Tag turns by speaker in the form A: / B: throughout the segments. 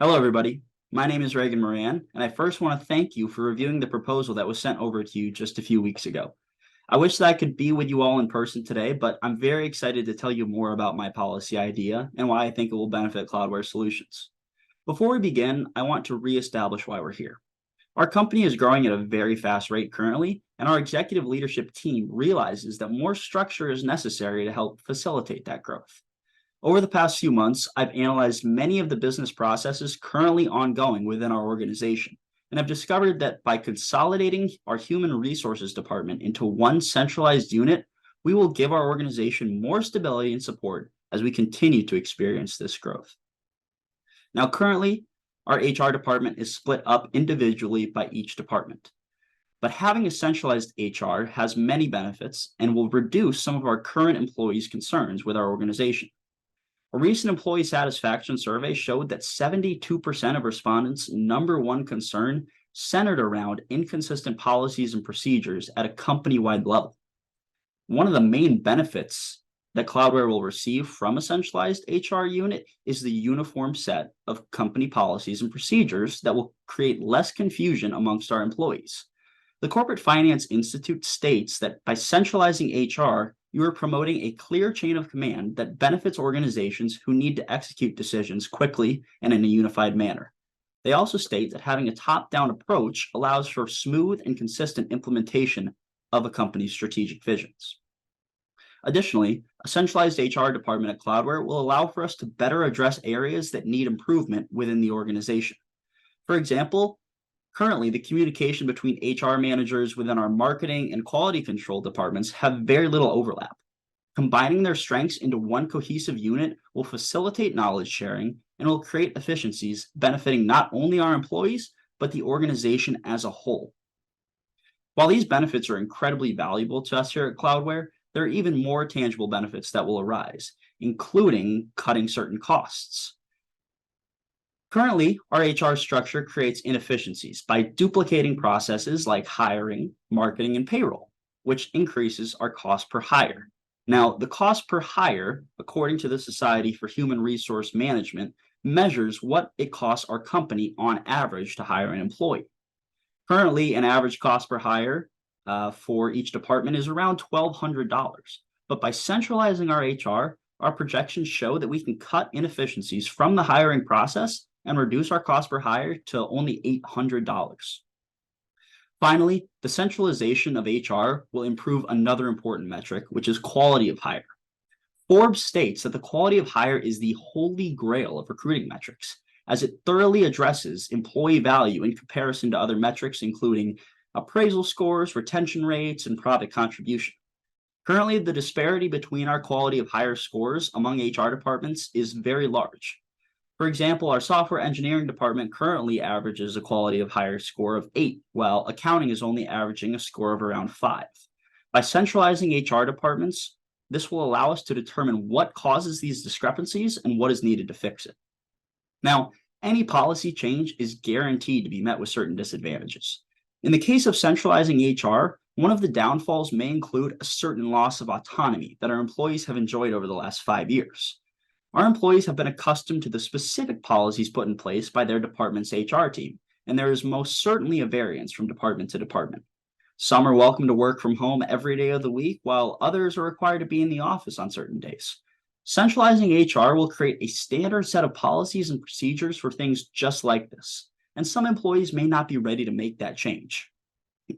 A: Hello, everybody. My name is Regan Moran, and I first want to thank you for reviewing the proposal that was sent over to you just a few weeks ago. I wish that I could be with you all in person today, but I'm very excited to tell you more about my policy idea and why I think it will benefit Cloudware Solutions. Before we begin, I want to reestablish why we're here. Our company is growing at a very fast rate currently, and our executive leadership team realizes that more structure is necessary to help facilitate that growth. Over the past few months, I've analyzed many of the business processes currently ongoing within our organization, and I've discovered that by consolidating our human resources department into one centralized unit, we will give our organization more stability and support as we continue to experience this growth. Now, currently, our HR department is split up individually by each department. But having a centralized HR has many benefits and will reduce some of our current employees' concerns with our organization. A recent employee satisfaction survey showed that 72% of respondents' number one concern centered around inconsistent policies and procedures at a company-wide level. One of the main benefits that Cloudware will receive from a centralized HR unit is the uniform set of company policies and procedures that will create less confusion amongst our employees. The Corporate Finance Institute states that by centralizing HR, you are promoting a clear chain of command that benefits organizations who need to execute decisions quickly and in a unified manner. They also state that having a top-down approach allows for smooth and consistent implementation of a company's strategic visions. Additionally, a centralized HR department at Cloudware will allow for us to better address areas that need improvement within the organization. For example, currently, the communication between HR managers within our marketing and quality control departments have very little overlap. Combining their strengths into one cohesive unit will facilitate knowledge sharing and will create efficiencies benefiting not only our employees, but the organization as a whole. While these benefits are incredibly valuable to us here at Cloudware, there are even more tangible benefits that will arise, including cutting certain costs. Currently, our HR structure creates inefficiencies by duplicating processes like hiring, marketing, and payroll, which increases our cost per hire. Now, the cost per hire, according to the Society for Human Resource Management, measures what it costs our company on average to hire an employee. Currently, an average cost per hire for each department is around $1,200, but by centralizing our HR, our projections show that we can cut inefficiencies from the hiring process and reduce our cost per hire to only $800. Finally, the centralization of HR will improve another important metric, which is quality of hire. Forbes states that the quality of hire is the holy grail of recruiting metrics, as it thoroughly addresses employee value in comparison to other metrics, including appraisal scores, retention rates, and product contribution. Currently, the disparity between our quality of hire scores among HR departments is very large. For example, our software engineering department currently averages a quality of hire score of 8, while accounting is only averaging a score of around 5. By centralizing HR departments, this will allow us to determine what causes these discrepancies and what is needed to fix it. Now, any policy change is guaranteed to be met with certain disadvantages. In the case of centralizing HR, one of the downfalls may include a certain loss of autonomy that our employees have enjoyed over the last 5 years. Our employees have been accustomed to the specific policies put in place by their department's HR team, and there is most certainly a variance from department to department. Some are welcome to work from home every day of the week, while others are required to be in the office on certain days. Centralizing HR will create a standard set of policies and procedures for things just like this, and some employees may not be ready to make that change.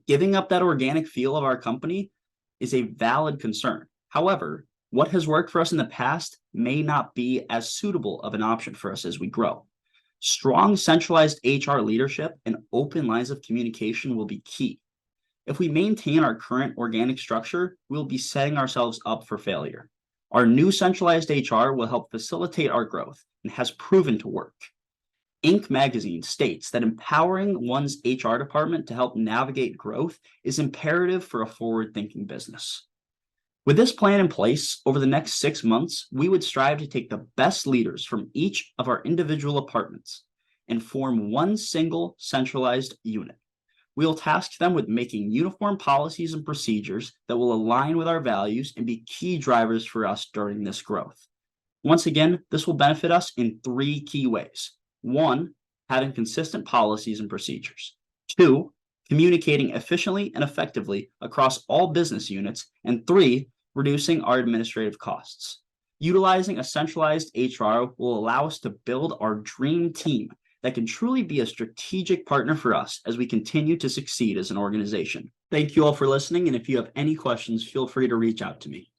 A: Giving up that organic feel of our company is a valid concern. However, what has worked for us in the past may not be as suitable of an option for us as we grow. Strong centralized HR leadership and open lines of communication will be key. If we maintain our current organic structure, we'll be setting ourselves up for failure. Our new centralized HR will help facilitate our growth and has proven to work. Inc. magazine states that empowering one's HR department to help navigate growth is imperative for a forward-thinking business. With this plan in place, over the next 6 months, we would strive to take the best leaders from each of our individual departments and form one single centralized unit. We will task them with making uniform policies and procedures that will align with our values and be key drivers for us during this growth. Once again, this will benefit us in 3 key ways. One, having consistent policies and procedures. Two, communicating efficiently and effectively across all business units. And three, reducing our administrative costs. Utilizing a centralized HR will allow us to build our dream team that can truly be a strategic partner for us as we continue to succeed as an organization. Thank you all for listening, and if you have any questions, feel free to reach out to me.